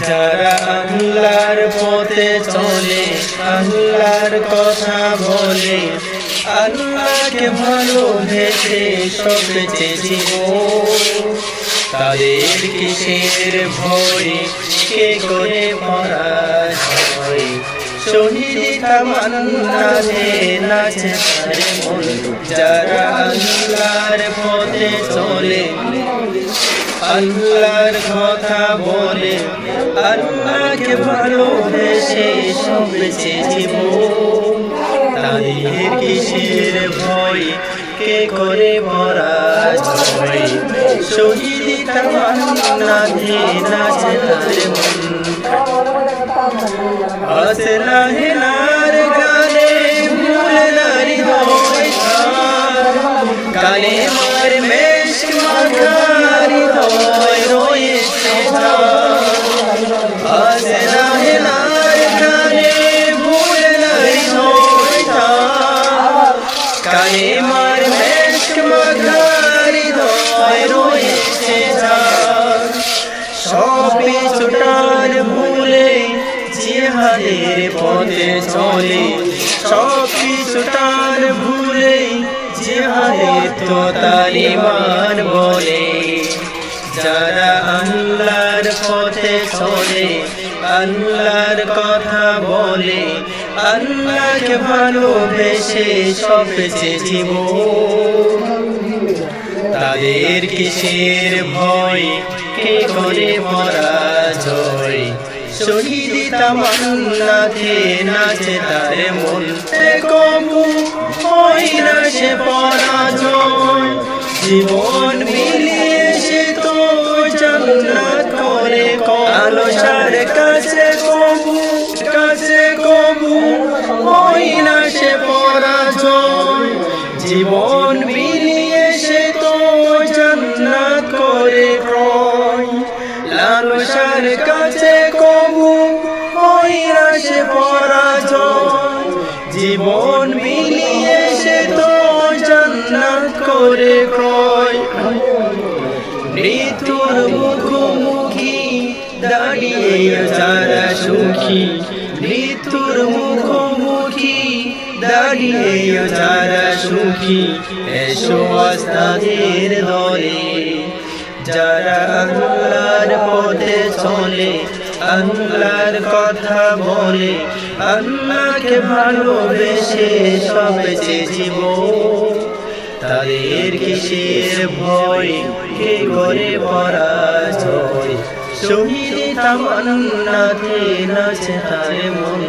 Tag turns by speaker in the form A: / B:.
A: যারা আল্লাহর পথে চলে, আল্লাহর কথা বলে, আল্লাহকে ভালোবেসে সবচেয়ে জীবন, তাদের কিসের ভয়, কে করে পরাজয়। শহীদ তামান্নাতে নাচে তার মন। যারা আল্লাহর পথে চলে, আল্লাহর কথা বলে, আল্লাহকে ভালোবেসে সবচেয়ে জীবন, তাদের কিসের ভয়, কে করে পরাজয়। শহীদ তামান্নাতে নাচে তার মন। আসলাহিনার গানে ভুলে নারী হয় কালে মার মেশ মাখারি হয় রয়েছে। আসলাহিনার গানে ভুলে নারী হয় কালে মার মেশ মাখারি হয় রয়েছে। সব কিছুটার ভুলে জিহাদের পথে চলে, সব কিছুটার ভুলে জিহাদের তো তার ঈমান বলে। যারা আল্লাহর পথে চলে, আল্লাহর কথা বলে, আল্লাহকে ভালোবেসে সবচেয়ে জীবন, তাদের কিসের ভয়, কে করে পরাজয়। শহীদ তামান্নাতে নাচে তার মন। কবু হয় না সে পরাজয়, জীবন মিলিয়ে সে তো জান্নাত করে। আলোসার কাছে কবু হয় না সে পরাজয়, জীবন মিলিয়ে সে তো জান্নাত করে ক্রয়। লালসার কাছে কবু হয় না সে পরাজয়, জীবন মিলিয়ে সে তো জান্নাত করে ক্রয়। মৃত্যুর মুখোমুখি দাঁড়িয়ে যারা সুখী, মৃত্যুর মুখোমুখি দাঁড়িয়ে যারা সুখী, এসো আস্তাদের দলে। যারা আল্লাহর পথে চলে, আল্লাহর কথা বলে, আল্লাহকে ভালোবেসে সবচেয়ে জীবন, তাদের কিসের ভয়, কে করে পরাজয়। শহীদ তামান্নাতে নাচে তার মন।